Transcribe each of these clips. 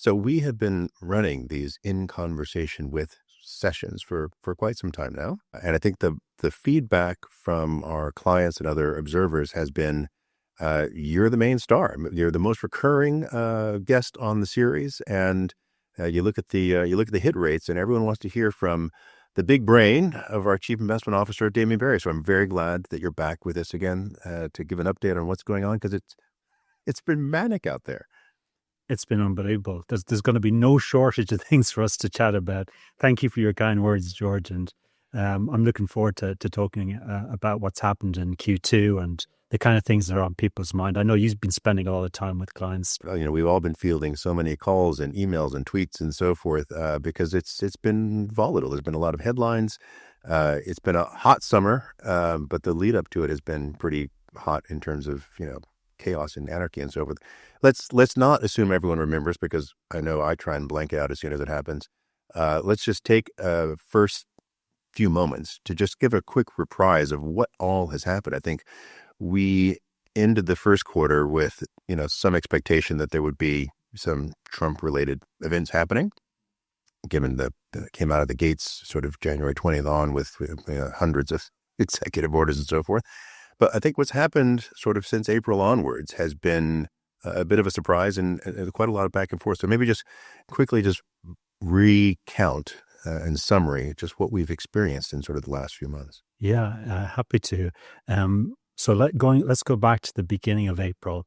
So we have been running these in conversation with sessions for quite some time now. And I think the feedback from our clients and other observers has been, you're the main star. You're the most recurring guest on the series. And you look at the hit rates, and everyone wants to hear from the big brain of our Chief Investment Officer, Damian Barry. So I'm very glad that you're back with us again to give an update on what's going on, because it's been manic out there. It's been unbelievable. There's going to be no shortage of things for us to chat about. Thank you for your kind words, George. And I'm looking forward to talking about what's happened in Q2 and the kind of things that are on people's mind. I know you've been spending a lot of time with clients. Well, we've all been fielding so many calls and emails and tweets and so forth because it's been volatile. There's been a lot of headlines. It's been a hot summer, but the lead up to it has been pretty hot in terms of, chaos and anarchy and so forth. Let's not assume everyone remembers, because I know I try and blank out as soon as it happens. Let's just take first few moments to just give a quick reprise of what all has happened. I think we ended the first quarter with, some expectation that there would be some Trump-related events happening, given that came out of the gates sort of January 20th on with hundreds of executive orders and so forth. But I think what's happened sort of since April onwards has been a bit of a surprise and quite a lot of back and forth. So maybe just quickly just recount in summary just what we've experienced in sort of the last few months. Yeah, happy to. So let's go back to the beginning of April.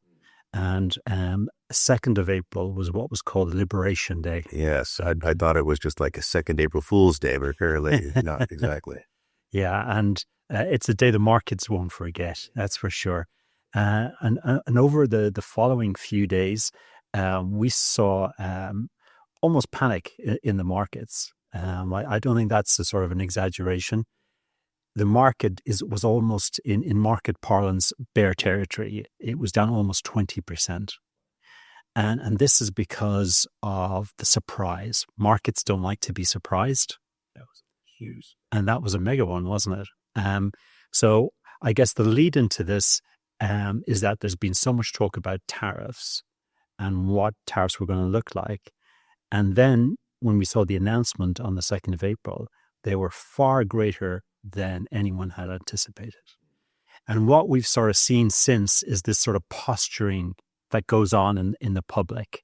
And 2nd of April was what was called Liberation Day. Yes, I thought it was just like a 2nd April Fool's Day, but apparently not exactly. Yeah, and it's a day the markets won't forget, that's for sure. And over the following few days, we saw almost panic in the markets. I don't think that's a sort of an exaggeration. The market was almost, in market parlance, bear territory. It was down almost 20%. And this is because of the surprise. Markets don't like to be surprised. That was huge. And that was a mega one, wasn't it? So I guess the lead into this is that there's been so much talk about tariffs and what tariffs were going to look like. And then when we saw the announcement on the 2nd of April, they were far greater than anyone had anticipated. And what we've sort of seen since is this sort of posturing that goes on in the public.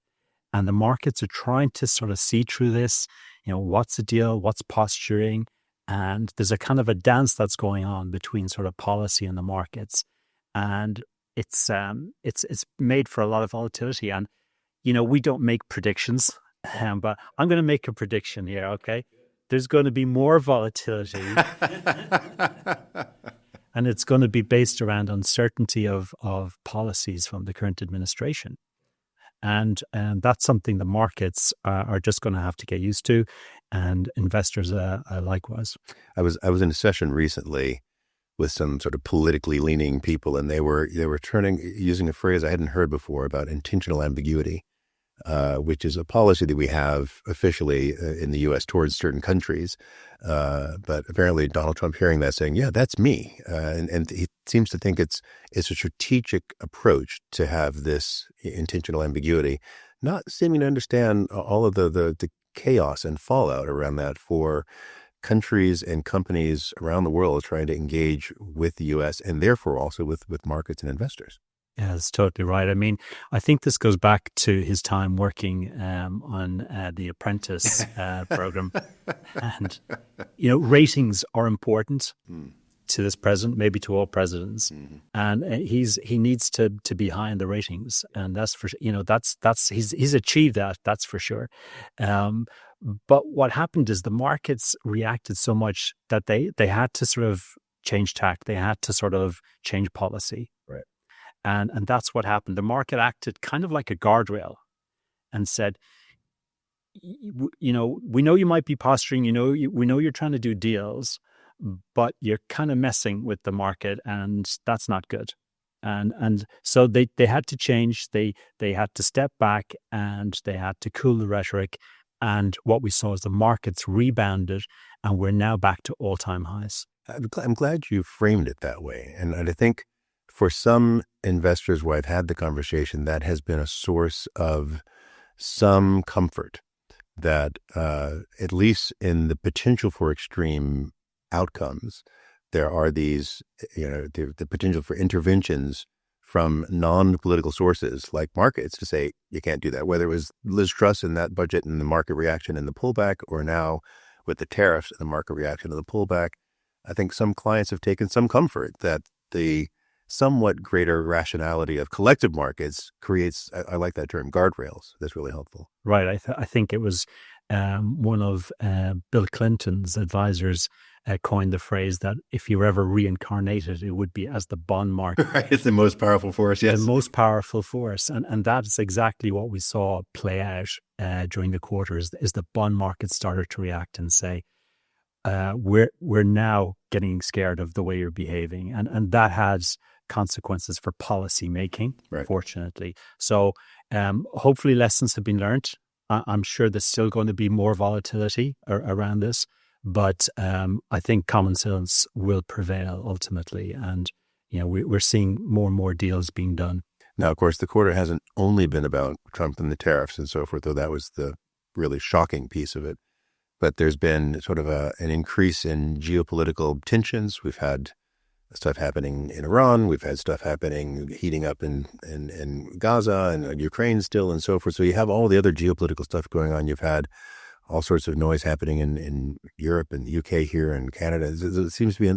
And the markets are trying to sort of see through this, what's the deal, what's posturing. And there's a kind of a dance that's going on between sort of policy and the markets. And it's made for a lot of volatility. And, we don't make predictions, but I'm going to make a prediction here, okay? There's going to be more volatility. And it's going to be based around uncertainty of policies from the current administration. And that's something the markets are just going to have to get used to, and investors likewise. I was in a session recently with some sort of politically leaning people, and they were using a phrase I hadn't heard before about intentional ambiguity, which is a policy that we have officially in the U.S. towards certain countries. But apparently Donald Trump hearing that saying, yeah, that's me. And he seems to think it's a strategic approach to have this intentional ambiguity, not seeming to understand all of the chaos and fallout around that for countries and companies around the world trying to engage with the U.S. and therefore also with markets and investors. Yeah, that's totally right. I mean, I think this goes back to his time working on the Apprentice program. And, ratings are important to this president, maybe to all presidents. Mm-hmm. And he needs to be high in the ratings. And that's for, he's achieved that, that's for sure. But what happened is the markets reacted so much that they had to sort of change tack. They had to sort of change policy. Right. And that's what happened. The market acted kind of like a guardrail and said, we know you might be posturing, we know you're trying to do deals, but you're kind of messing with the market, and that's not good. And so they had to change. They had to step back, and they had to cool the rhetoric. And what we saw is the markets rebounded, and we're now back to all-time highs. I'm glad you framed it that way. And I think for some investors where I've had the conversation, that has been a source of some comfort that at least in the potential for extreme outcomes, there are these, the potential for interventions from non-political sources like markets to say you can't do that. Whether it was Liz Truss and that budget and the market reaction and the pullback, or now with the tariffs and the market reaction to the pullback, I think some clients have taken some comfort that the somewhat greater rationality of collective markets creates, I like that term, guardrails. That's really helpful. Right. I think it was one of Bill Clinton's advisors coined the phrase that if you were ever reincarnated, it would be as the bond market. Right. It's the most powerful force, yes. The most powerful force. And that is exactly what we saw play out during the quarter is the bond market started to react and say, we're now getting scared of the way you're behaving. And that has consequences for policy making, right, fortunately. So hopefully lessons have been learned. I'm sure there's still going to be more volatility around this, but I think common sense will prevail ultimately. And we're seeing more and more deals being done. Now, of course, the quarter hasn't only been about Trump and the tariffs and so forth, though that was the really shocking piece of it. But there's been sort of an increase in geopolitical tensions. We've had stuff happening in Iran. We've had stuff heating up in Gaza and Ukraine still and so forth. So you have all the other geopolitical stuff going on. You've had all sorts of noise happening in Europe and the UK here and Canada. It seems to be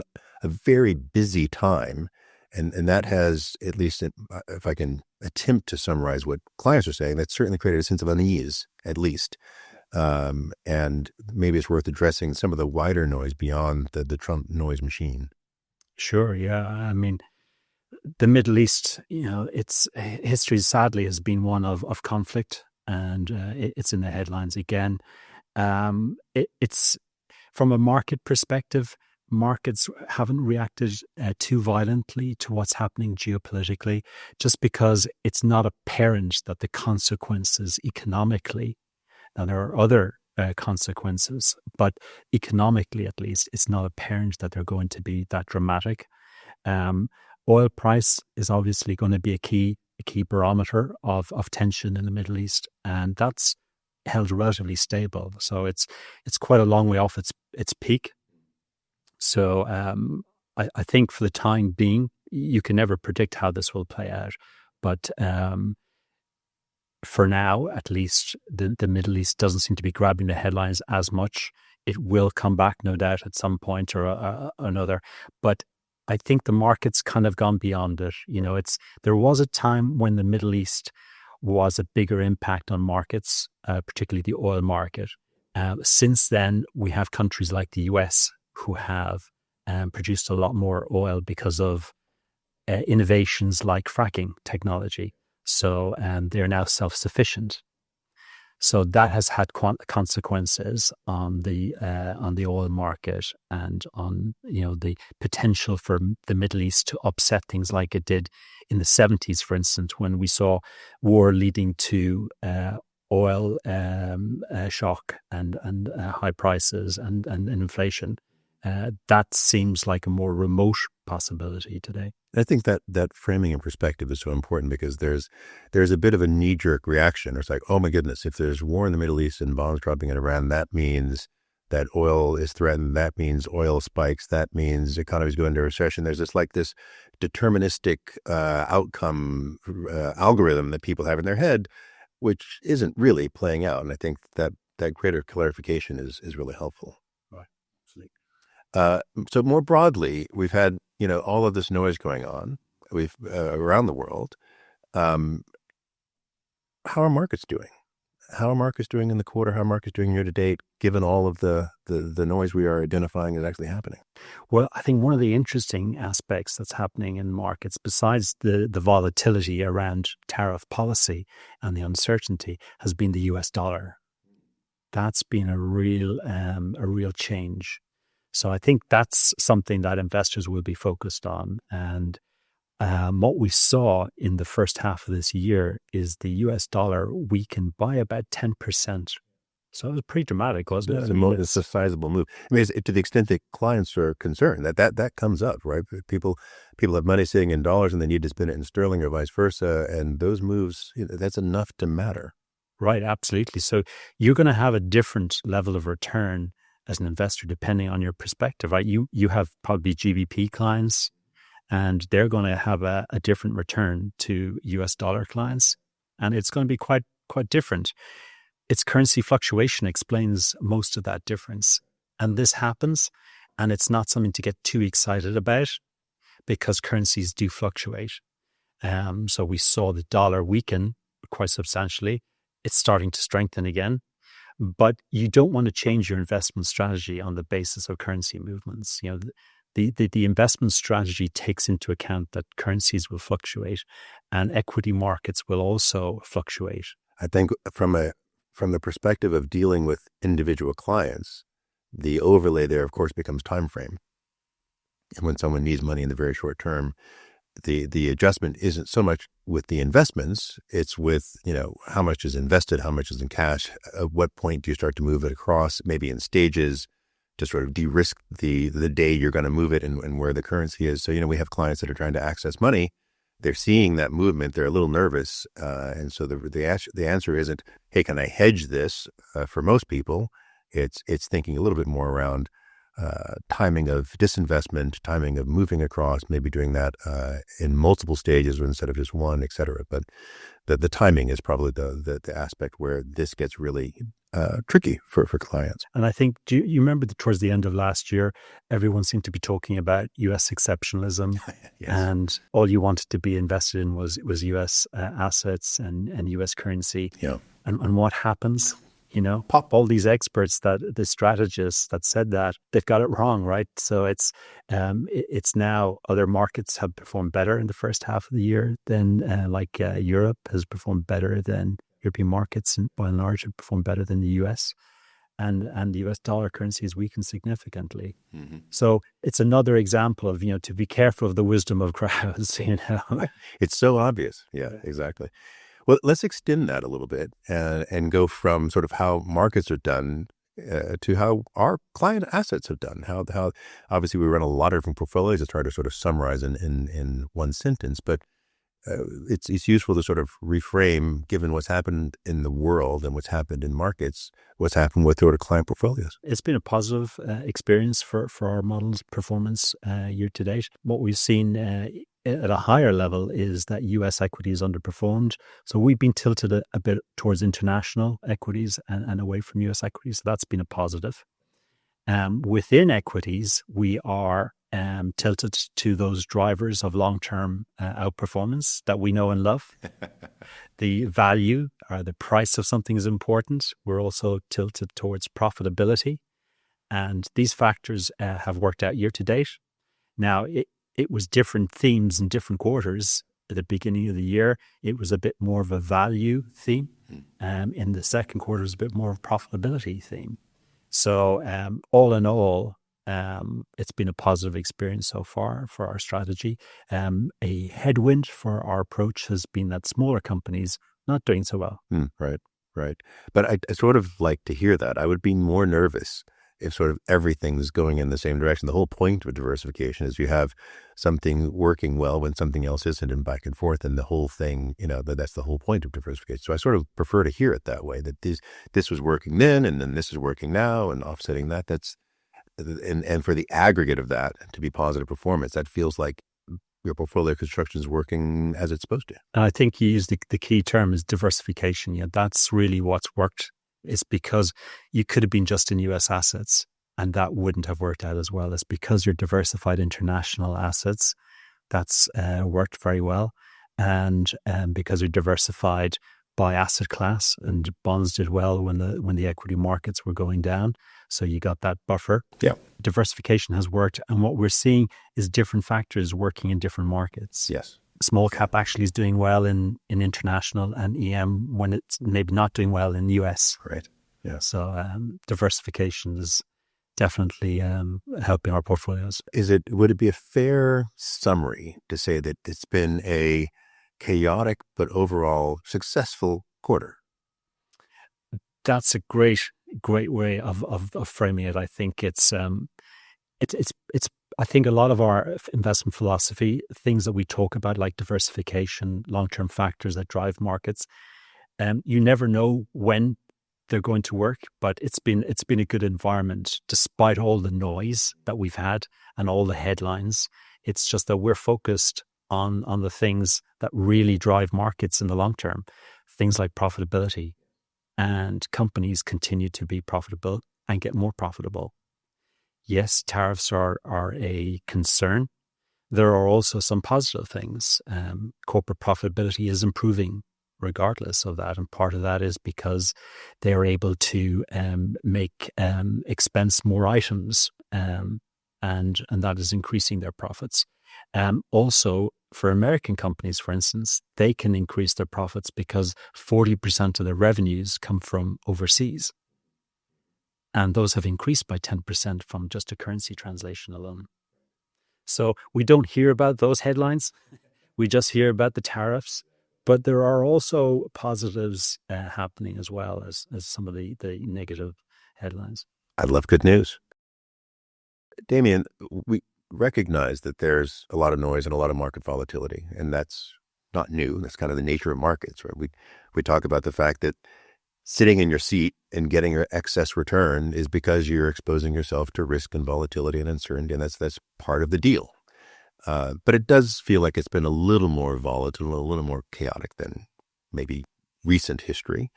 a very busy time. And that has, at least if I can attempt to summarize what clients are saying, that's certainly created a sense of unease, at least. And maybe it's worth addressing some of the wider noise beyond the Trump noise machine. Sure, yeah. I mean, the Middle East, its history sadly has been one of conflict, and it's in the headlines again. It's from a market perspective, markets haven't reacted too violently to what's happening geopolitically, just because it's not apparent that the consequences economically. Now, there are other consequences, but economically, at least, it's not apparent that they're going to be that dramatic. Oil price is obviously going to be a key barometer of tension in the Middle East, and that's held relatively stable. So it's quite a long way off its peak. So I think for the time being, you can never predict how this will play out, but for now, at least, the Middle East doesn't seem to be grabbing the headlines as much. It will come back, no doubt, at some point or another. But I think the market's kind of gone beyond it. There was a time when the Middle East was a bigger impact on markets, particularly the oil market. Since then, we have countries like the US who have produced a lot more oil because of innovations like fracking technology. So they're now self-sufficient. So that has had consequences on the oil market and on the potential for the Middle East to upset things like it did in the 70s, for instance, when we saw war leading to oil shock and high prices and inflation. That seems like a more remote possibility today. I think that framing and perspective is so important because there's a bit of a knee-jerk reaction. It's like, oh my goodness, if there's war in the Middle East and bombs dropping in Iran, that means that oil is threatened. That means oil spikes. That means economies go into recession. There's this deterministic outcome algorithm that people have in their head, which isn't really playing out. And I think that greater clarification is really helpful. Right. Absolutely. So more broadly, we've had all of this noise going on. We've around the world. How are markets doing? How are markets doing in the quarter? How are markets doing year to date? Given all of the noise we are identifying is actually happening. Well, I think one of the interesting aspects that's happening in markets, besides the volatility around tariff policy and the uncertainty, has been the US dollar. That's been a real change. So I think that's something that investors will be focused on. And what we saw in the first half of this year is the US dollar weakened by about 10%. So it was pretty dramatic, wasn't it? It's a sizable move. I mean, to the extent that clients are concerned, that comes up, right? People have money sitting in dollars and they need to spend it in sterling or vice versa. And those moves, that's enough to matter. Right, absolutely. So you're going to have a different level of return as an investor depending on your perspective, right? You have probably GBP clients, and they're going to have a different return to US dollar clients, and it's going to be quite different. Its currency fluctuation explains most of that difference, and this happens, and it's not something to get too excited about because currencies do fluctuate. So we saw the dollar weaken quite substantially. It's starting to strengthen again, but you don't want to change your investment strategy on the basis of currency movements. You know, the investment strategy takes into account that currencies will fluctuate and equity markets will also fluctuate. I think from the perspective of dealing with individual clients, the overlay there, of course, becomes time frame. And when someone needs money in the very short term, the adjustment isn't so much with the investments, it's with, how much is invested, how much is in cash, at what point do you start to move it across, maybe in stages, to sort of de-risk the day you're going to move it and where the currency is. So, we have clients that are trying to access money. They're seeing that movement. They're a little nervous. And so the answer isn't, hey, can I hedge this? For most people, it's thinking a little bit more around timing of disinvestment, timing of moving across, maybe doing that in multiple stages instead of just one, et cetera. But the timing is probably the aspect where this gets really tricky for clients. And I think, do you remember that towards the end of last year, everyone seemed to be talking about US exceptionalism. Yes. And all you wanted to be invested in was US assets and US currency. Yeah. And what happens? Pop all these experts, the strategists that said that, they've got it wrong, right? So it's now other markets have performed better in the first half of the year than Europe has performed better than European markets, and by and large have performed better than the US. And the US dollar currency has weakened significantly. Mm-hmm. So it's another example of, to be careful of the wisdom of crowds, It's so obvious. Yeah, exactly. Well, let's extend that a little bit and go from sort of how markets are done to how our client assets have done. How obviously we run a lot of different portfolios. It's hard to sort of summarize in one sentence, but it's useful to sort of reframe, given what's happened in the world and what's happened in markets, what's happened with sort of client portfolios. It's been a positive experience for our model's performance year to date. What we've seen at a higher level is that US equities underperformed. So we've been tilted a bit towards international equities and away from US equities. So that's been a positive. Within equities, we are tilted to those drivers of long-term outperformance that we know and love. The value or the price of something is important. We're also tilted towards profitability. And these factors have worked out year to date. Now, it was different themes in different quarters. At the beginning of the year, it was a bit more of a value theme. In the second quarter, it was a bit more of a profitability theme. So all in all, it's been a positive experience so far for our strategy. A headwind for our approach has been that smaller companies not doing so well. Right. But I sort of like to hear that. I would be more nervous if sort of everything's going in the same direction. The whole point of diversification is you have something working well when something else isn't, and back and forth, and the whole thing, that's the whole point of diversification. So I sort of prefer to hear it that way, that this was working then, and then this is working now, and offsetting that. And for the aggregate of that to be positive performance, that feels like your portfolio construction is working as it's supposed to. And I think you used the key term is diversification. Yeah, that's really what's worked. It's because you could have been just in US assets and that wouldn't have worked out as well. It's because you're diversified international assets that's worked very well. And because you're diversified by asset class, and bonds did well when the equity markets were going down. So you got that buffer. Yeah. Diversification has worked. And what we're seeing is different factors working in different markets. Yes. Small cap actually is doing well in international and EM when it's maybe not doing well in US. Right. Yeah. So diversification is definitely helping our portfolios. Would it be a fair summary to say that it's been a chaotic but overall successful quarter? That's a great way of framing it. I think it's I think a lot of our investment philosophy, things that we talk about like diversification, long-term factors that drive markets, You never know when they're going to work, but it's been a good environment despite all the noise that we've had and all the headlines. It's just that we're focused on the things that really drive markets in the long term, things like profitability, and companies continue to be profitable and get more profitable. Yes, tariffs are a concern. There are also some positive things. Corporate profitability is improving regardless of that. And part of that is because they are able to make expense more items, and that is increasing their profits. Also, for American companies, for instance, they can increase their profits because 40% of their revenues come from overseas. And those have increased by 10% from just a currency translation alone. So we don't hear about those headlines. We just hear about the tariffs. But there are also positives happening as well as some of the negative headlines. I love good news. Damian, we recognize that there's a lot of noise and a lot of market volatility, and that's not new. That's kind of the nature of markets, right? We talk about the fact that sitting in your seat and getting your excess return is because you're exposing yourself to risk and volatility and uncertainty, and that's part of the deal. But it does feel like it's been a little more volatile, a little more chaotic than maybe recent history.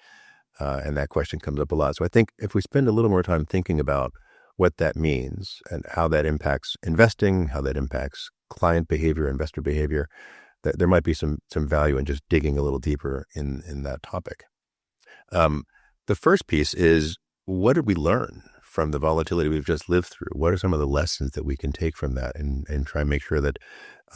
And that question comes up a lot. So I think if we spend a little more time thinking about what that means and how that impacts investing, how that impacts client behavior, investor behavior, that there might be some value in just digging a little deeper in that topic. The first piece is, what did we learn from the volatility we've just lived through? What are some of the lessons that we can take from that and try and make sure that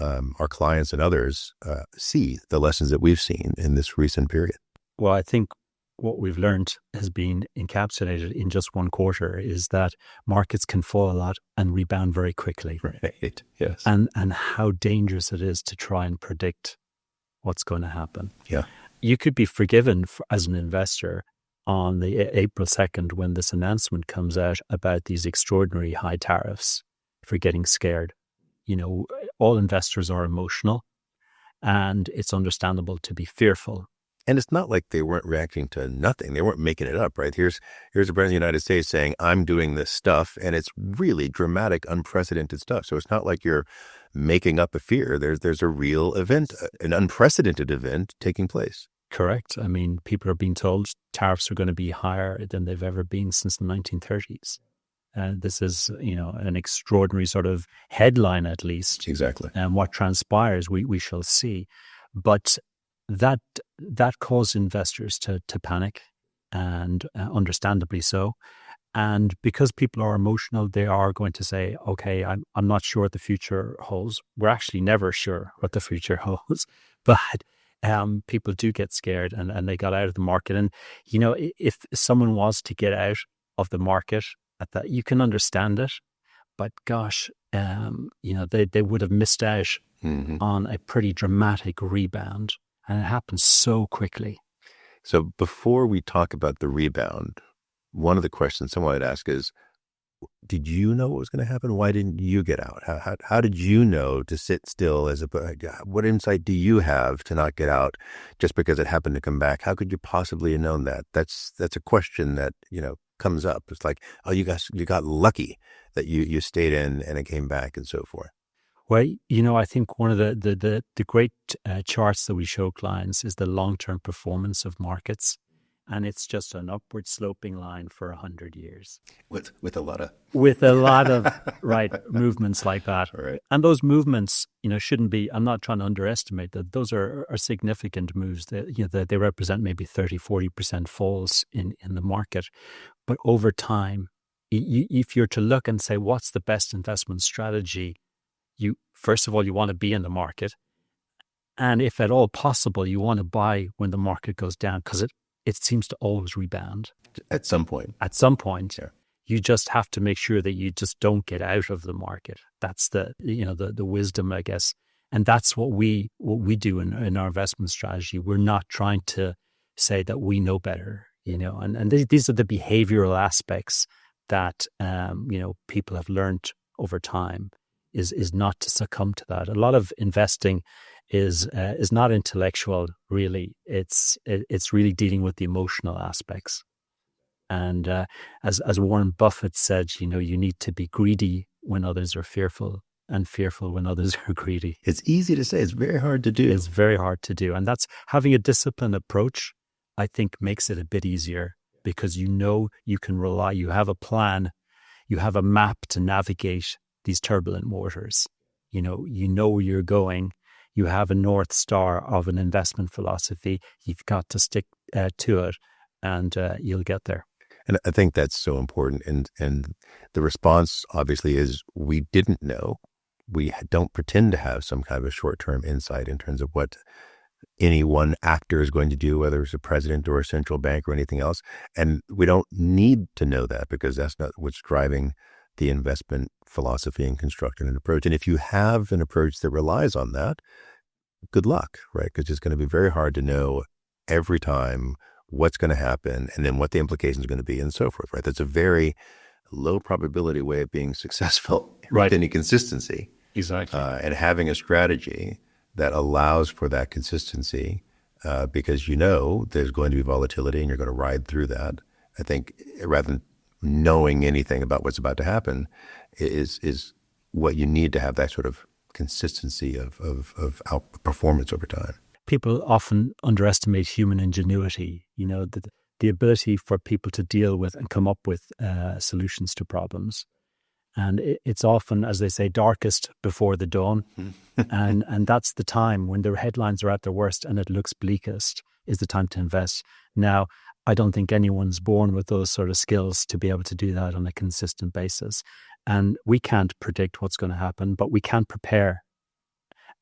our clients and others see the lessons that we've seen in this recent period? Well, I think what we've learned has been encapsulated in just one quarter is that markets can fall a lot and rebound very quickly. Right. Yes. And how dangerous it is to try and predict what's going to happen. Yeah. You could be forgiven as an investor on the April 2nd when this announcement comes out about these extraordinary high tariffs for getting scared. You know, all investors are emotional, and it's understandable to be fearful. And it's not like they weren't reacting to nothing. They weren't making it up, right? Here's the president of the United States saying, I'm doing this stuff, and it's really dramatic, unprecedented stuff. So it's not like you're making up a fear. There's a real event, an unprecedented event taking place. Correct. I mean, people are being told tariffs are going to be higher than they've ever been since the 1930s. And this is, an extraordinary sort of headline, at least. Exactly. And what transpires, we shall see. But that caused investors to panic, and understandably so. And because people are emotional, they are going to say, okay, I'm not sure what the future holds. We're actually never sure what the future holds. But people do get scared, and they got out of the market. And, if someone was to get out of the market at that, you can understand it. But gosh, they would have missed out on a pretty dramatic rebound. And it happens so quickly. So before we talk about the rebound, one of the questions someone would ask is, did you know what was going to happen? Why didn't you get out? How did you know to sit still? What insight do you have to not get out just because it happened to come back? How could you possibly have known that? That's a question that, comes up. It's like, oh, you got lucky that you stayed in and it came back and so forth. Well, I think one of the great charts that we show clients is the long-term performance of markets. And it's just an upward sloping line for 100 years. With a lot of... With a lot of, right, movements like that. Right. And those movements, shouldn't be, I'm not trying to underestimate that. Those are significant moves. They represent maybe 30, 40% falls in the market. But over time, if you're to look and say, what's the best investment strategy? First of all, you want to be in the market. And if at all possible, you want to buy when the market goes down, because it seems to always rebound. At some point. At some point. Yeah. You just have to make sure that you just don't get out of the market. That's the wisdom, I guess. And that's what we do in our investment strategy. We're not trying to say that we know better, and these are the behavioral aspects that, people have learned over time is not to succumb to that. A lot of investing is not intellectual, really. It's really dealing with the emotional aspects. And as Warren Buffett said, you need to be greedy when others are fearful, and fearful when others are greedy. It's easy to say. It's very hard to do. It's very hard to do. And that's having a disciplined approach, I think, makes it a bit easier, because you can rely, you have a plan, you have a map to navigate these turbulent waters. You know where you're going. You have a North Star of an investment philosophy. You've got to stick to it, and you'll get there. And I think that's so important. And the response obviously is we didn't know. We don't pretend to have some kind of a short-term insight in terms of what any one actor is going to do, whether it's a president or a central bank or anything else. And we don't need to know that, because that's not what's driving the investment philosophy and construction and approach. And if you have an approach that relies on that, good luck, right? Because it's going to be very hard to know every time what's going to happen and then what the implications are going to be and so forth, right? That's a very low probability way of being successful with any consistency. Exactly. And having a strategy that allows for that consistency, because there's going to be volatility and you're going to ride through that. I think rather than knowing anything about what's about to happen is what you need to have, that sort of consistency of outperformance over time. People often underestimate human ingenuity, the ability for people to deal with and come up with solutions to problems. And it's often, as they say, darkest before the dawn. and that's the time when the headlines are at their worst and it looks bleakest, is the time to invest. Now, I don't think anyone's born with those sort of skills to be able to do that on a consistent basis. And we can't predict what's going to happen, but we can prepare.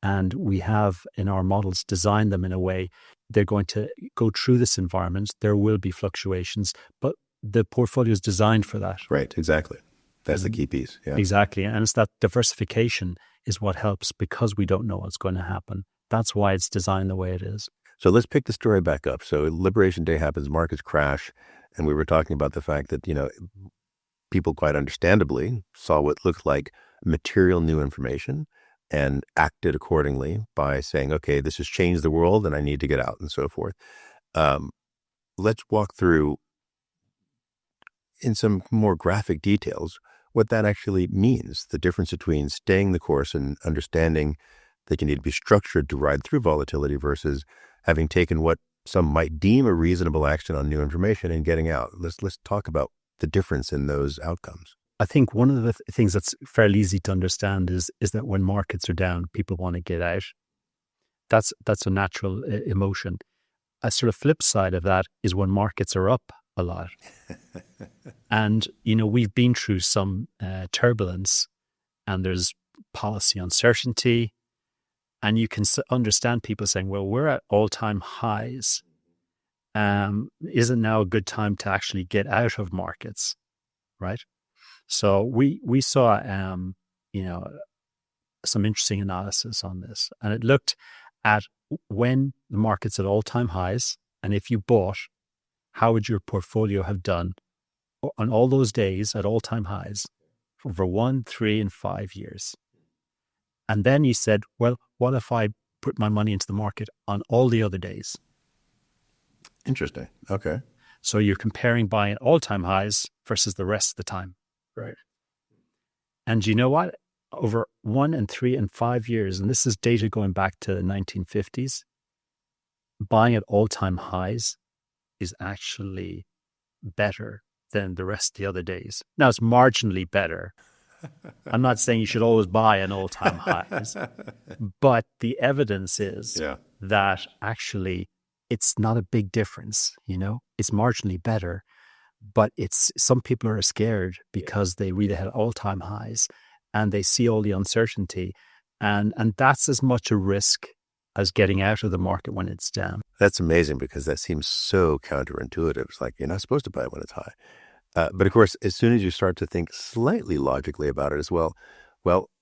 And we have, in our models, designed them in a way they're going to go through this environment. There will be fluctuations, but the portfolio is designed for that. Right, exactly. That's the key piece. Yeah. Exactly. And it's that diversification is what helps, because we don't know what's going to happen. That's why it's designed the way it is. So let's pick the story back up. So Liberation Day happens, markets crash, and we were talking about the fact that, people quite understandably saw what looked like material new information and acted accordingly by saying, okay, this has changed the world and I need to get out and so forth. Let's walk through in some more graphic details what that actually means, the difference between staying the course and understanding that you need to be structured to ride through volatility versus having taken what some might deem a reasonable action on new information and getting out. Let's talk about the difference in those outcomes. I think one of the things that's fairly easy to understand is that when markets are down, people want to get out. That's a natural emotion. A sort of flip side of that is when markets are up a lot. And, we've been through some turbulence, and there's policy uncertainty, and you can understand people saying, well, we're at all-time highs. Isn't now a good time to actually get out of markets, right? So we saw, some interesting analysis on this, and it looked at when the market's at all-time highs, and if you bought, how would your portfolio have done on all those days at all-time highs over 1, 3, and 5 years? And then you said, well, what if I put my money into the market on all the other days? Interesting. Okay. So you're comparing buying at all-time highs versus the rest of the time. Right. And you know what? Over 1 and 3 and 5 years, and this is data going back to the 1950s, buying at all-time highs is actually better than the rest of the other days. Now, it's marginally better. I'm not saying you should always buy an all-time highs, but the evidence is that actually it's not a big difference, It's marginally better, but some people are scared because they really had all-time highs and they see all the uncertainty, and that's as much a risk as getting out of the market when it's down. That's amazing, because that seems so counterintuitive. It's like you're not supposed to buy it when it's high. But of course, as soon as you start to think slightly logically about it as well,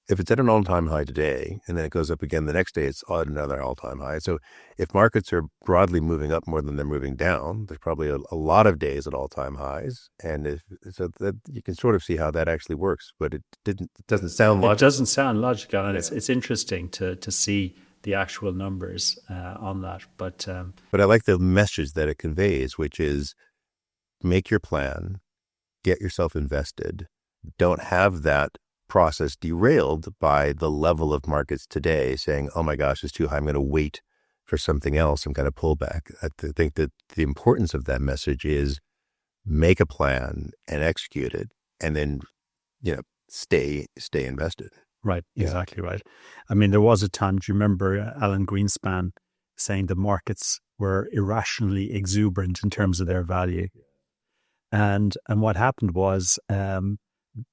if it's at an all-time high today and then it goes up again the next day, it's at another all-time high. So if markets are broadly moving up more than they're moving down, there's probably a lot of days at all-time highs, and so that you can sort of see how that actually works. But it doesn't sound logical. It doesn't sound logical, and it's interesting to see the actual numbers on that. But I like the message that it conveys, which is make your plan, get yourself invested. Don't have that process derailed by the level of markets today saying, oh my gosh, it's too high. I'm going to wait for something else. I'm going to pull back. I think that the importance of that message is make a plan and execute it, and then, stay invested. right, exactly right. I mean, there was a time, do you remember Alan Greenspan saying the markets were irrationally exuberant in terms of their value? And what happened was the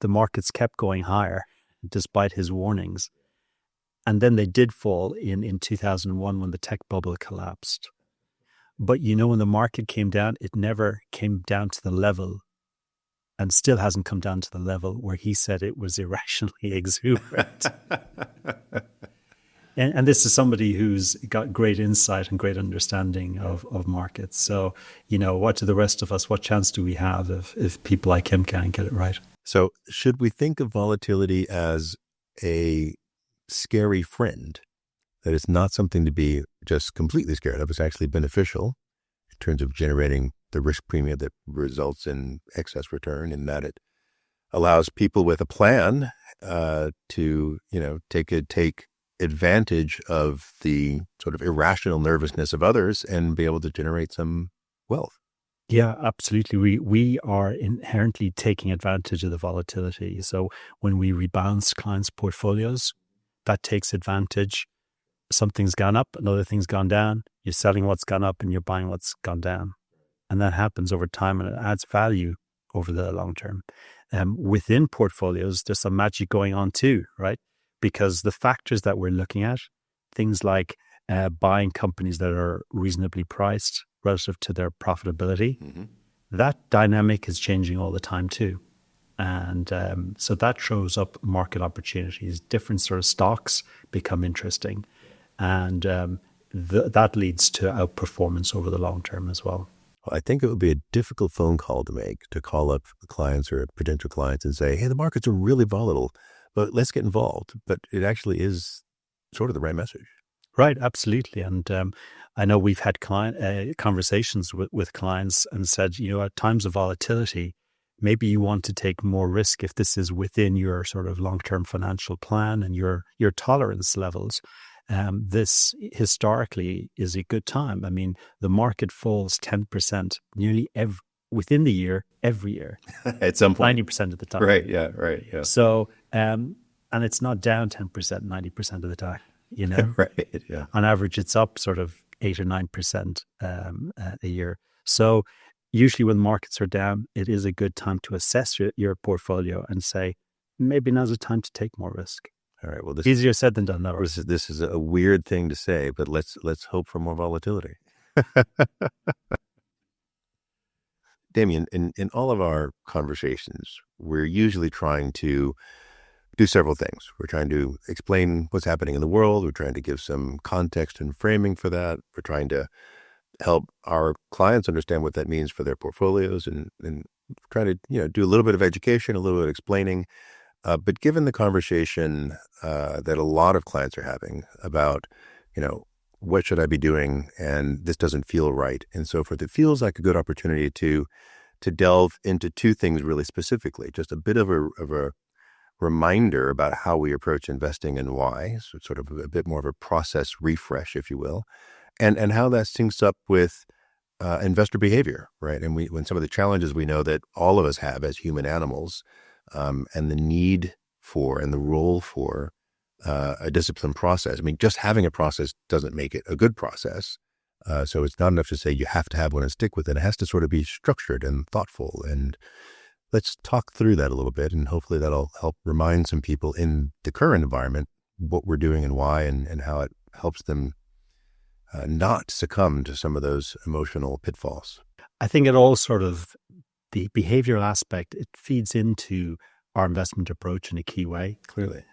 markets kept going higher despite his warnings. And then they did fall in 2001 when the tech bubble collapsed. But when the market came down, it never came down to the level, and still hasn't come down to the level where he said it was irrationally exuberant. And this is somebody who's got great insight and great understanding of markets. So, what do the rest of us, what chance do we have if people like him can't get it right? So should we think of volatility as a scary friend, that it's not something to be just completely scared of? It's actually beneficial in terms of generating the risk premium that results in excess return, in that it allows people with a plan to, take advantage of the sort of irrational nervousness of others and be able to generate some wealth. Yeah, absolutely. We are inherently taking advantage of the volatility. So when we rebalance clients' portfolios, that takes advantage. Something's gone up, another thing's gone down. You're selling what's gone up and you're buying what's gone down. And that happens over time, and it adds value over the long term. Within portfolios, there's some magic going on too, right? Because the factors that we're looking at, things like buying companies that are reasonably priced relative to their profitability, that dynamic is changing all the time too. And so that shows up market opportunities. Different sort of stocks become interesting. And that leads to outperformance over the long term as well. I think it would be a difficult phone call to make, to call up clients or potential clients and say, hey, the markets are really volatile, but let's get involved. But it actually is sort of the right message. Right, absolutely. And I know we've had conversations with clients and said, at times of volatility, maybe you want to take more risk if this is within your sort of long-term financial plan and your tolerance levels. This historically is a good time. I mean, the market falls 10% nearly within the year, every year. At some point. 90% of the time. Right, yeah. So, and it's not down 10%, 90% of the time, Right, yeah. On average, it's up sort of 8 or 9% a year. So usually when markets are down, it is a good time to assess your portfolio and say, maybe now's the time to take more risk. All right. Well, this easier said than done. No. This is a weird thing to say, but let's hope for more volatility. Damian, in all of our conversations, we're usually trying to do several things. We're trying to explain what's happening in the world. We're trying to give some context and framing for that. We're trying to help our clients understand what that means for their portfolios, and trying to do a little bit of education, a little bit of explaining. But given the conversation that a lot of clients are having about, what should I be doing, and this doesn't feel right, and so forth, it feels like a good opportunity to delve into two things really specifically. Just a bit of a reminder about how we approach investing and why, so sort of a bit more of a process refresh, if you will, and how that syncs up with investor behavior, right? And when some of the challenges we know that all of us have as human animals, and the need for and the role for a disciplined process. I mean, just having a process doesn't make it a good process. So it's not enough to say you have to have one and stick with it. It has to sort of be structured and thoughtful. And let's talk through that a little bit, and hopefully that'll help remind some people in the current environment what we're doing and why, and how it helps them not succumb to some of those emotional pitfalls. I think it all sort of, the behavioral aspect, it feeds into our investment approach in a key way. Clearly.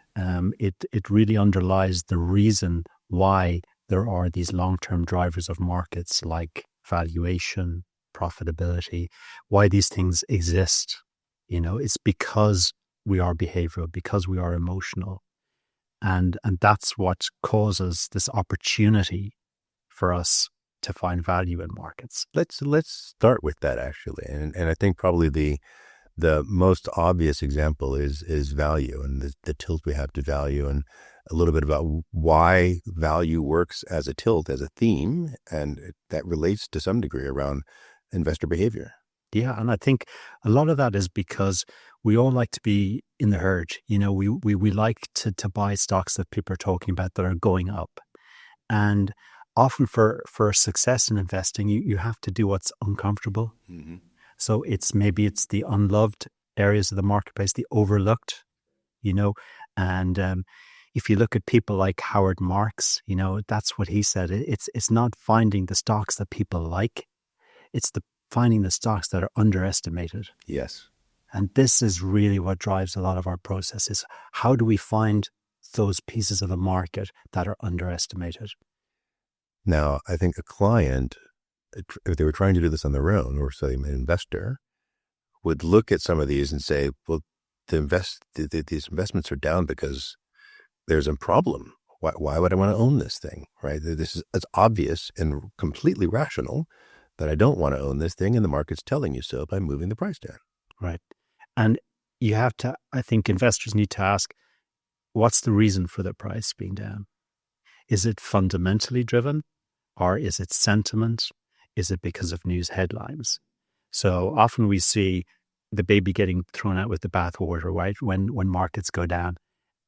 It really underlies the reason why there are these long-term drivers of markets like valuation, profitability, why these things exist. It's because we are behavioral, because we are emotional. And that's what causes this opportunity for us to find value in markets. Let's start with that actually, and I think probably the most obvious example is value and the tilt we have to value, and a little bit about why value works as a tilt, as a theme, and that relates to some degree around investor behavior. Yeah, and I think a lot of that is because we all like to be in the herd. We like to buy stocks that people are talking about that are going up. And often for success in investing, you have to do what's uncomfortable. Mm-hmm. So maybe it's the unloved areas of the marketplace, the overlooked, and if you look at people like Howard Marks, that's what he said. It's not finding the stocks that people like. It's finding the stocks that are underestimated. Yes. And this is really what drives a lot of our process is how do we find those pieces of the market that are underestimated? Now, I think a client, if they were trying to do this on their own, or say an investor, would look at some of these and say, well, these investments are down because there's a problem. Why would I want to own this thing, right? It's obvious and completely rational that I don't want to own this thing, and the market's telling you so by moving the price down. Right. And you have to, I think investors need to ask, what's the reason for the price being down? Is it fundamentally driven, or is it sentiment? Is it because of news headlines? So often we see the baby getting thrown out with the bathwater, right? When markets go down.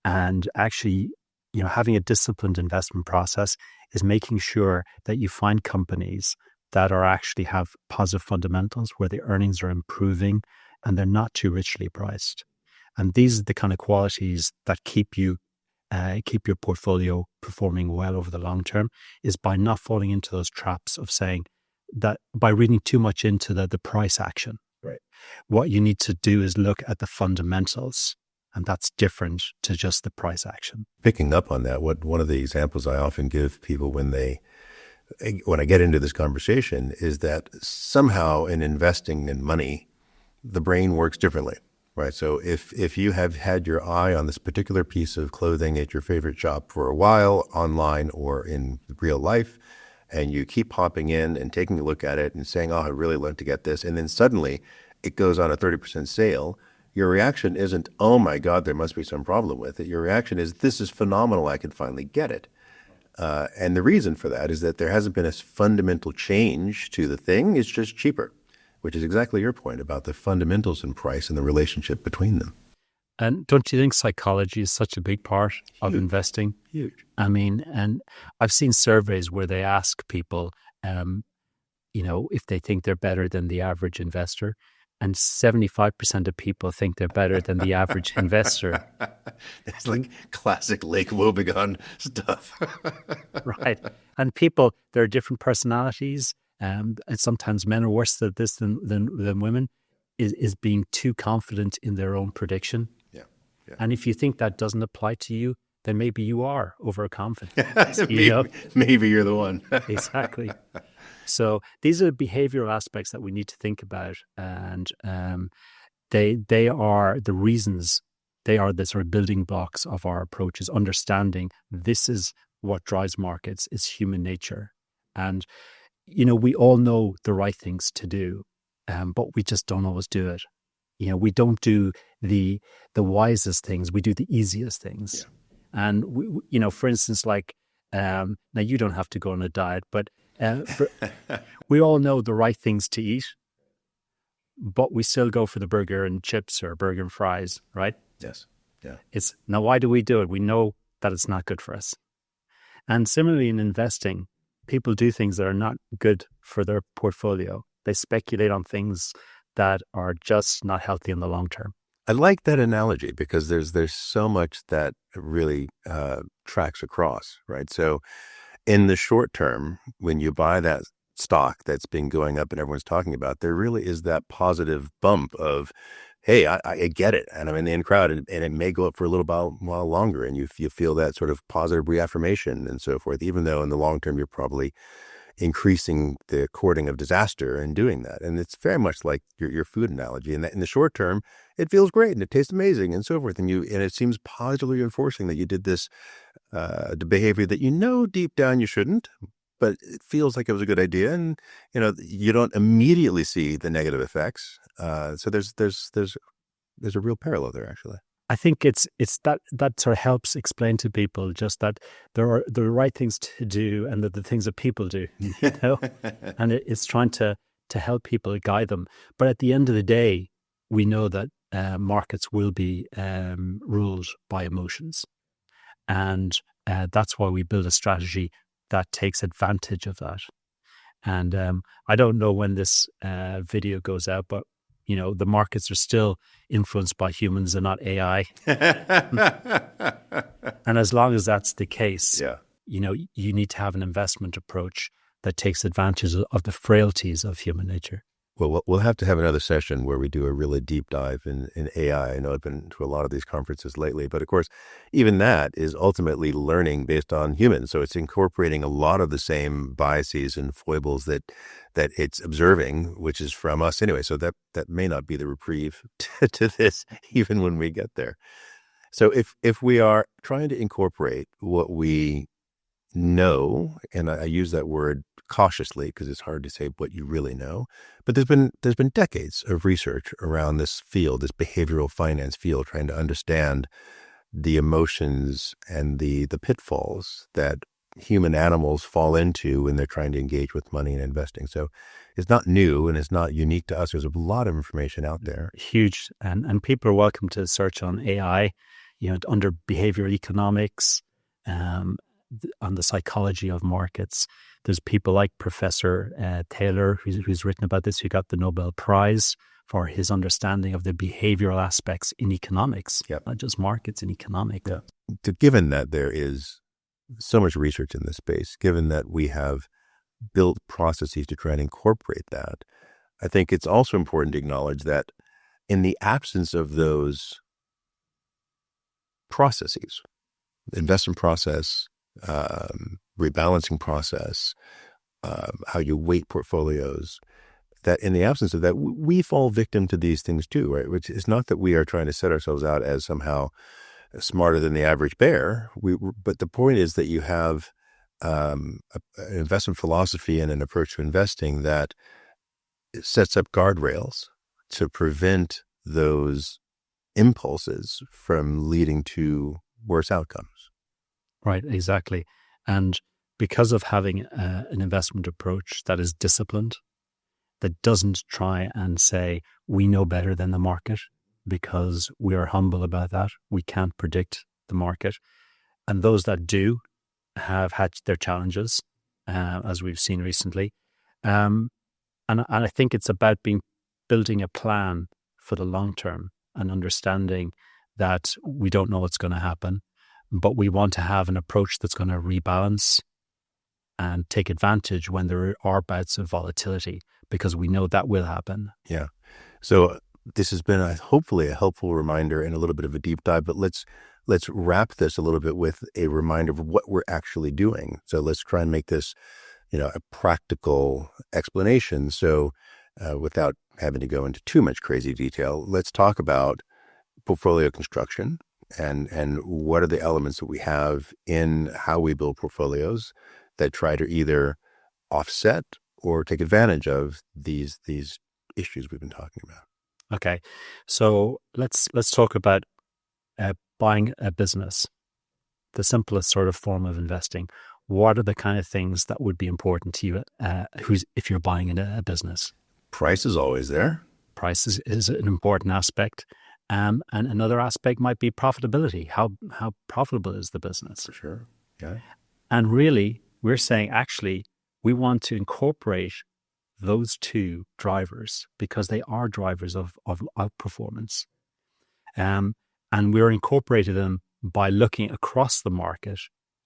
And actually, having a disciplined investment process is making sure that you find companies that actually have positive fundamentals where the earnings are improving and they're not too richly priced. And these are the kind of qualities that keep your portfolio performing well over the long term, is by not falling into those traps of saying that by reading too much into the price action. Right. What you need to do is look at the fundamentals, and that's different to just the price action. Picking up on that, one of the examples I often give people when I get into this conversation is that somehow in investing in money, the brain works differently, right? So if you have had your eye on this particular piece of clothing at your favorite shop for a while, online or in real life, and you keep hopping in and taking a look at it and saying, oh, I really want to get this, and then suddenly it goes on a 30% sale, your reaction isn't, oh my God, there must be some problem with it. Your reaction is, this is phenomenal, I can finally get it. And the reason for that is that there hasn't been a fundamental change to the thing. It's just cheaper, which is exactly your point about the fundamentals in price and the relationship between them. And don't you think psychology is such a big part of investing? Huge. I mean, and I've seen surveys where they ask people, if they think they're better than the average investor. And 75% of people think they're better than the average investor. It's like classic Lake Wobegon stuff. Right. And people, there are different personalities. And sometimes men are worse at this than women, is being too confident in their own prediction. Yeah. And if you think that doesn't apply to you, then maybe you are overconfident. Maybe you're the one. Exactly. So these are behavioral aspects that we need to think about, and they are the reasons. They are the sort of building blocks of our approaches. Understanding this is what drives markets is human nature, and we all know the right things to do, but we just don't always do it. We don't do the wisest things. We do the easiest things, and for instance, like now you don't have to go on a diet, but. We all know the right things to eat, but we still go for the burger and chips or burger and fries, right? Yes. Yeah. Now, why do we do it? We know that it's not good for us. And similarly in investing, people do things that are not good for their portfolio. They speculate on things that are just not healthy in the long term. I like that analogy because there's so much that really tracks across, right? So in the short term, when you buy that stock that's been going up and everyone's talking about, there really is that positive bump of, hey, I get it, and I'm in the in crowd, and it may go up for a little while longer, and you feel that sort of positive reaffirmation and so forth, even though in the long term you're probably increasing the courting of disaster and doing that. And it's very much like your food analogy. And that in the short term, it feels great and it tastes amazing and so forth. And it seems positively reinforcing that you did this the behavior that deep down you shouldn't, but it feels like it was a good idea. And you don't immediately see the negative effects. So there's a real parallel there, actually. I think it's that sort of helps explain to people just that there are the right things to do and the things that people do, and it's trying to help people, guide them. But at the end of the day, we know that markets will be ruled by emotions, and that's why we build a strategy that takes advantage of that. And I don't know when this video goes out, but the markets are still influenced by humans and not AI. And as long as that's the case, you need to have an investment approach that takes advantage of the frailties of human nature. Well, we'll have to have another session where we do a really deep dive in AI. I know I've been to a lot of these conferences lately, but of course, even that is ultimately learning based on humans. So it's incorporating a lot of the same biases and foibles that it's observing, which is from us anyway. So that may not be the reprieve to this, even when we get there. So if we are trying to incorporate what we know, and I use that word cautiously because it's hard to say what you really know, but there's been decades of research around this field, this behavioral finance field, trying to understand the emotions and the pitfalls that human animals fall into when they're trying to engage with money and investing. So it's not new and it's not unique to us. There's a lot of information out there. Huge. And people are welcome to search on AI, under behavioral economics, on the psychology of markets. There's people like Professor Taylor, who's written about this, who got the Nobel Prize for his understanding of the behavioral aspects in economics, not just markets, in economics. Yeah. Given that there is so much research in this space, given that we have built processes to try and incorporate that, I think it's also important to acknowledge that in the absence of those processes, investment process, rebalancing process, how you weight portfolios, that in the absence of that, we fall victim to these things too, right? Which is not that we are trying to set ourselves out as somehow smarter than the average bear. But the point is that you have an investment philosophy and an approach to investing that sets up guardrails to prevent those impulses from leading to worse outcomes. Right, exactly. And because of having an investment approach that is disciplined, that doesn't try and say, we know better than the market, because we are humble about that. We can't predict the market. And those that do have had their challenges, as we've seen recently. And I think it's about building a plan for the long term and understanding that we don't know what's going to happen, but we want to have an approach that's going to rebalance and take advantage when there are bouts of volatility, because we know that will happen. Yeah. So this has been hopefully a helpful reminder and a little bit of a deep dive, but let's wrap this a little bit with a reminder of what we're actually doing. So let's try and make this, a practical explanation. So without having to go into too much crazy detail, let's talk about portfolio construction and what are the elements that we have in how we build portfolios that try to either offset or take advantage of these issues we've been talking about. Okay, so let's talk about buying a business, the simplest sort of form of investing. What are the kind of things that would be important to you if you're buying in a business? Price is always there. Price is an important aspect. And another aspect might be profitability. How profitable is the business? For sure. Yeah. And really, we're saying actually we want to incorporate those two drivers because they are drivers of outperformance. And we're incorporating them by looking across the market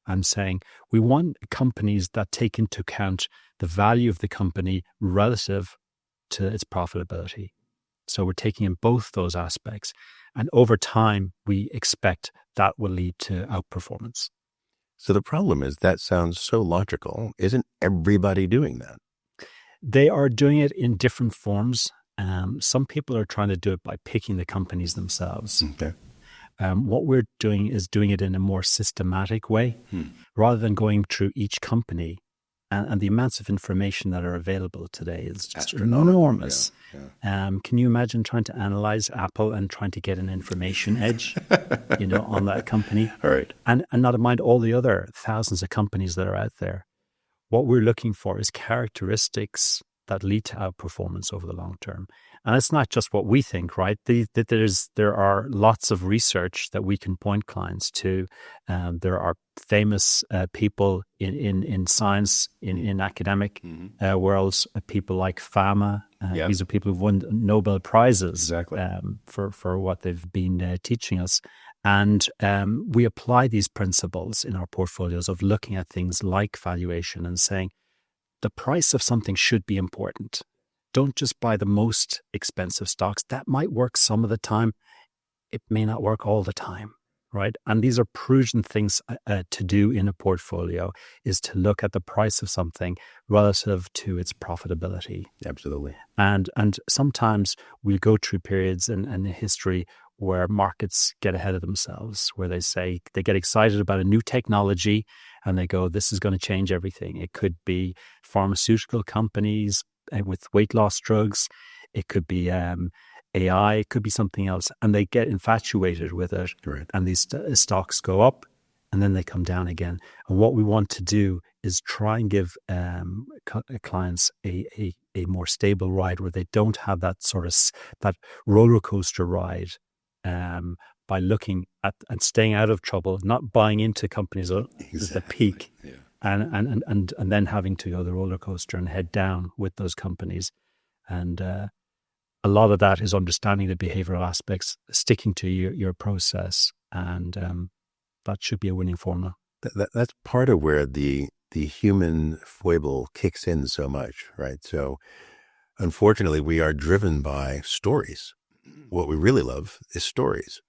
and saying we want companies that take into account the value of the company relative to its profitability. So we're taking in both those aspects. And over time, we expect that will lead to outperformance. So the problem is that sounds so logical. Isn't everybody doing that? They are doing it in different forms. Some people are trying to do it by picking the companies themselves. Okay. What we're doing is doing it in a more systematic way, rather than going through each company. And the amounts of information that are available today is just enormous. Yeah. Can you imagine trying to analyze Apple and trying to get an information edge, on that company? All right. And not to mind all the other thousands of companies that are out there. What we're looking for is characteristics that lead to outperformance over the long term. And it's not just what we think, right? There are lots of research that we can point clients to. There are famous people in science, in academic worlds, people like Fama. These are people who've won Nobel Prizes for what they've been teaching us. And we apply these principles in our portfolios of looking at things like valuation and saying, the price of something should be important. Don't just buy the most expensive stocks. That might work some of the time. It may not work all the time, right? And these are prudent things to do in a portfolio, is to look at the price of something relative to its profitability. Absolutely. And sometimes we go through periods in history where markets get ahead of themselves, where they get excited about a new technology and they go, this is going to change everything. It could be pharmaceutical companies with weight loss drugs. It could be AI. It could be something else. And they get infatuated with it. Right. And these stocks go up and then they come down again. And what we want to do is try and give clients a more stable ride where they don't have that that roller coaster ride, by looking at and staying out of trouble, not buying into companies at the peak, and then having to go the roller coaster and head down with those companies. And a lot of that is understanding the behavioral aspects, sticking to your process, and that should be a winning formula. That's part of where the human foible kicks in so much, right? So unfortunately, we are driven by stories. What we really love is stories.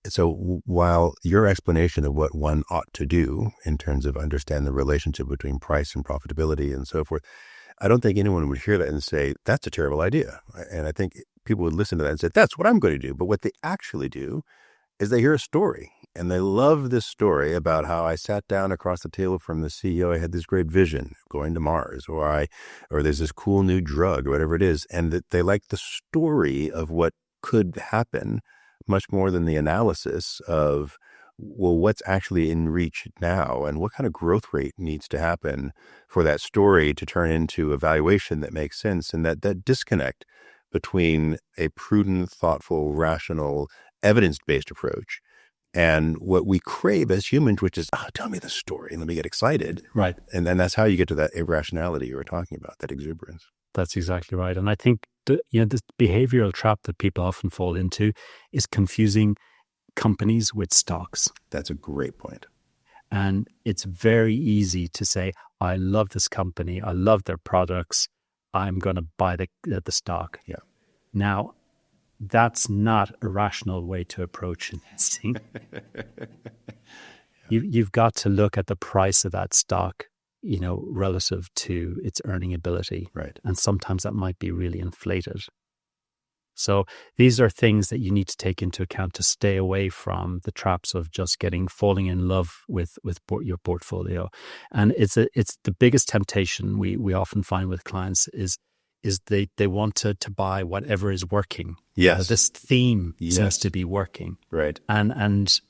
So while your explanation of what one ought to do in terms of understand the relationship between price and profitability and so forth, I don't think anyone would hear that and say, that's a terrible idea. And I think people would listen to that and say, that's what I'm going to do. But what they actually do is they hear a story, and they love this story about how I sat down across the table from the CEO. I had this great vision going to Mars, or there's this cool new drug or whatever it is. And that they like the story of what could happen much more than the analysis of, well, what's actually in reach now and what kind of growth rate needs to happen for that story to turn into a valuation that makes sense. And that disconnect between a prudent, thoughtful, rational, evidence-based approach and what we crave as humans, which is, tell me the story and let me get excited. Right. And then that's how you get to that irrationality you were talking about, that exuberance. That's exactly right. And I think this behavioral trap that people often fall into is confusing companies with stocks. That's a great point. And it's very easy to say, I love this company. I love their products. I'm going to buy the stock. Yeah. Now, that's not a rational way to approach investing. You've got to look at the price of that stock, relative to its earning ability. Right. And sometimes that might be really inflated. So these are things that you need to take into account to stay away from the traps of just falling in love with your portfolio. And it's the biggest temptation we often find with clients is they want to buy whatever is working. Yes. This theme seems to be working. Right. And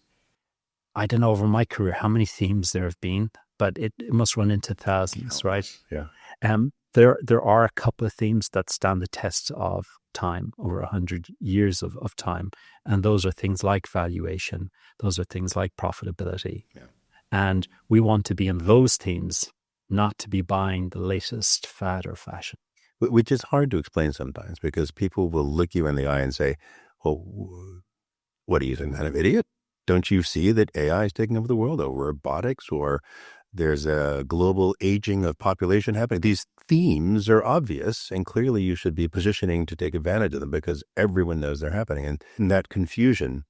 I don't know over my career how many themes there have been, but it must run into thousands, right? Yeah. There are a couple of themes that stand the test of time, over 100 years of time. And those are things like valuation. Those are things like profitability. Yeah. And we want to be in those themes, not to be buying the latest fad or fashion. Which is hard to explain sometimes, because people will look you in the eye and say, well, what are you, some kind of idiot? Don't you see that AI is taking over the world, or robotics, or there's a global aging of population happening? These themes are obvious, and clearly you should be positioning to take advantage of them because everyone knows they're happening. And that confusion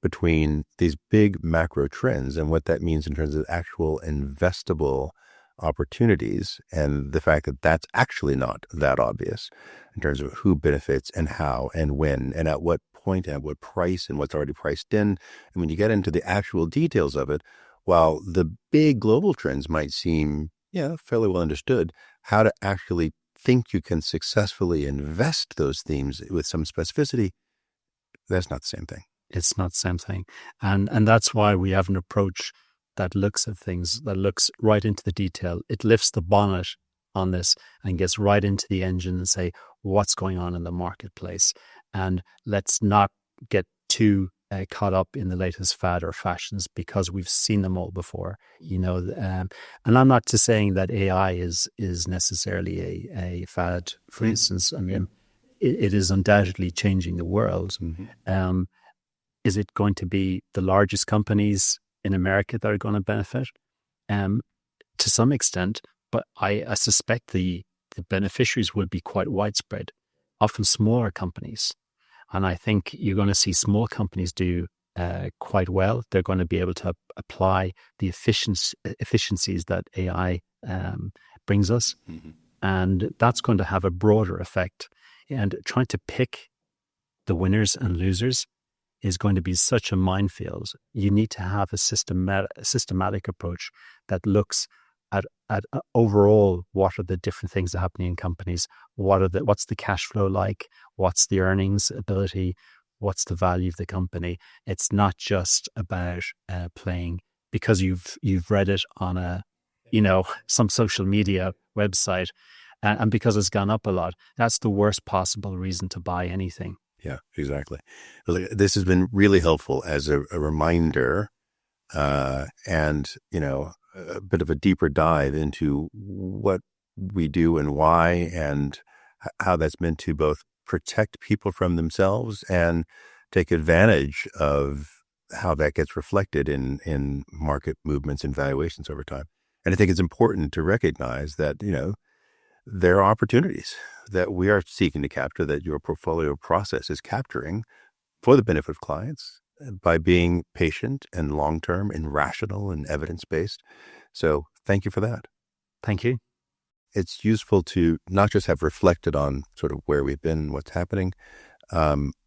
between these big macro trends and what that means in terms of actual investable opportunities, and the fact that that's actually not that obvious in terms of who benefits and how and when and at what point and at what price and what's already priced in. And when you get into the actual details of it, while the big global trends might seem, fairly well understood, how to actually think you can successfully invest those themes with some specificity, that's not the same thing. It's not the same thing. And that's why we have an approach that looks at things, that looks right into the detail. It lifts the bonnet on this and gets right into the engine and say, what's going on in the marketplace? And let's not get too caught up in the latest fad or fashions, because we've seen them all before, and I'm not just saying that AI is necessarily a fad, for instance. I mean, it is undoubtedly changing the world. Is it going to be the largest companies in America that are going to benefit? To some extent, but I suspect the beneficiaries will be quite widespread, often smaller companies. And I think you're going to see small companies do quite well. They're going to be able to apply the efficiencies that AI brings us. And that's going to have a broader effect. And trying to pick the winners and losers is going to be such a minefield. You need to have a systematic approach that looks at overall, what are the different things that are happening in companies? What's the cash flow like? What's the earnings ability? What's the value of the company? It's not just about playing because you've read it on some social media website, and because it's gone up a lot. That's the worst possible reason to buy anything. Yeah, exactly. This has been really helpful as a reminder, and a bit of a deeper dive into what we do and why, and how that's meant to both protect people from themselves and take advantage of how that gets reflected in market movements and valuations over time. And I think it's important to recognize that, there are opportunities that we are seeking to capture, that your portfolio process is capturing for the benefit of clients by being patient and long-term and rational and evidence-based. So thank you for that. Thank you. It's useful to not just have reflected on sort of where we've been and what's happening,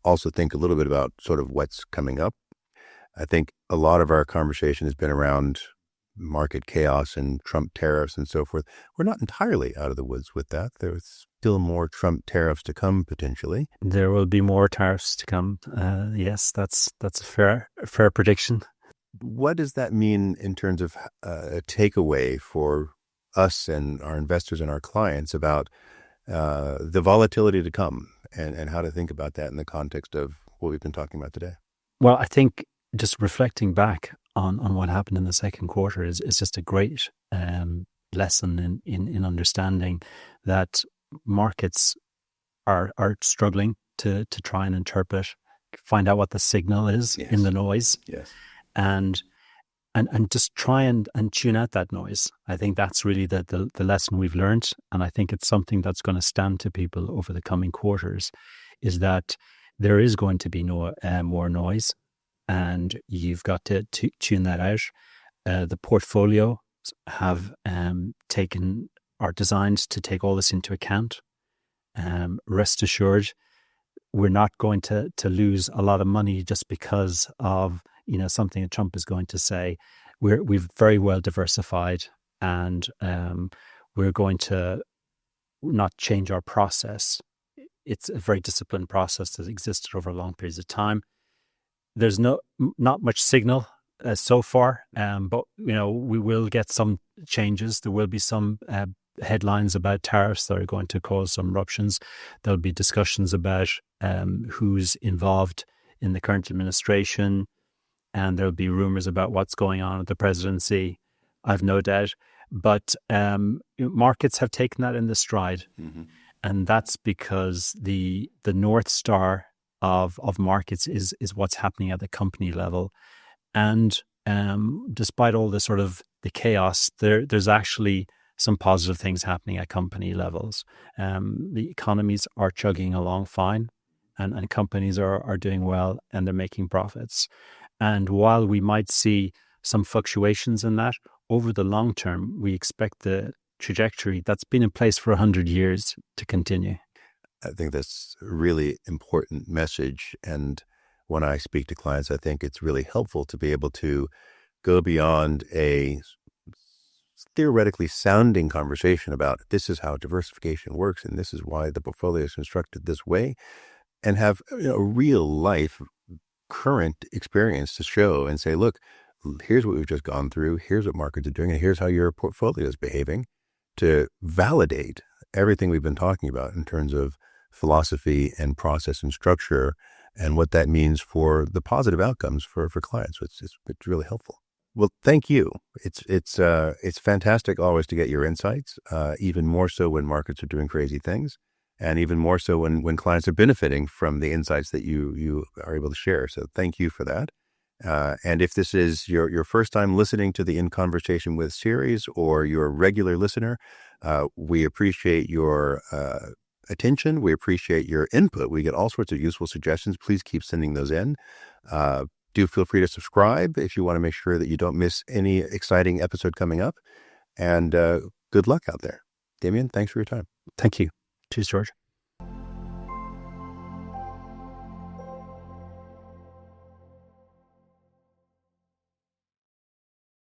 also think a little bit about sort of what's coming up. I think a lot of our conversation has been around market chaos and Trump tariffs and so forth. We're not entirely out of the woods with that. There's still more Trump tariffs to come, potentially. There will be more tariffs to come. Yes, that's a fair prediction. What does that mean in terms of a takeaway for us and our investors and our clients about the volatility to come, and how to think about that in the context of what we've been talking about today? Well, I think just reflecting back on what happened in the second quarter is just a great lesson in understanding that markets are struggling to try and interpret, find out what the signal is in the noise. Yes. And just try and tune out that noise. I think that's really the lesson we've learned. And I think it's something that's going to stand to people over the coming quarters, is that there is going to be more noise, and you've got to tune that out. The portfolio have are designed to take all this into account. Rest assured, we're not going to lose a lot of money just because of something that Trump is going to say. We've very well diversified, and we're going to not change our process. It's a very disciplined process that existed over long periods of time. There's not much signal so far, but we will get some changes. There will be some headlines about tariffs that are going to cause some eruptions. There'll be discussions about who's involved in the current administration, and there'll be rumors about what's going on with the presidency. I've no doubt, but markets have taken that in the stride, and that's because the North Star of markets is what's happening at the company level. And despite all the sort of the chaos, there's actually some positive things happening at company levels. The economies are chugging along fine, and companies are doing well, and they're making profits. And while we might see some fluctuations in that, over the long term, we expect the trajectory that's been in place for 100 years to continue. I think that's a really important message. And when I speak to clients, I think it's really helpful to be able to go beyond a theoretically sounding conversation about this is how diversification works and this is why the portfolio is constructed this way, and have a real life current experience to show and say, look, here's what we've just gone through, here's what markets are doing, and here's how your portfolio is behaving, to validate everything we've been talking about in terms of philosophy and process and structure and what that means for the positive outcomes for clients. It's really helpful. Well, thank you. It's fantastic always to get your insights, even more so when markets are doing crazy things, and even more so when clients are benefiting from the insights that you are able to share. So thank you for that. And if this is your first time listening to the In Conversation With series, or you're a regular listener, we appreciate your attention. We appreciate your input. We get all sorts of useful suggestions. Please keep sending those in. Do feel free to subscribe if you want to make sure that you don't miss any exciting episode coming up. And good luck out there. Damian, thanks for your time. Thank you. Cheers, George.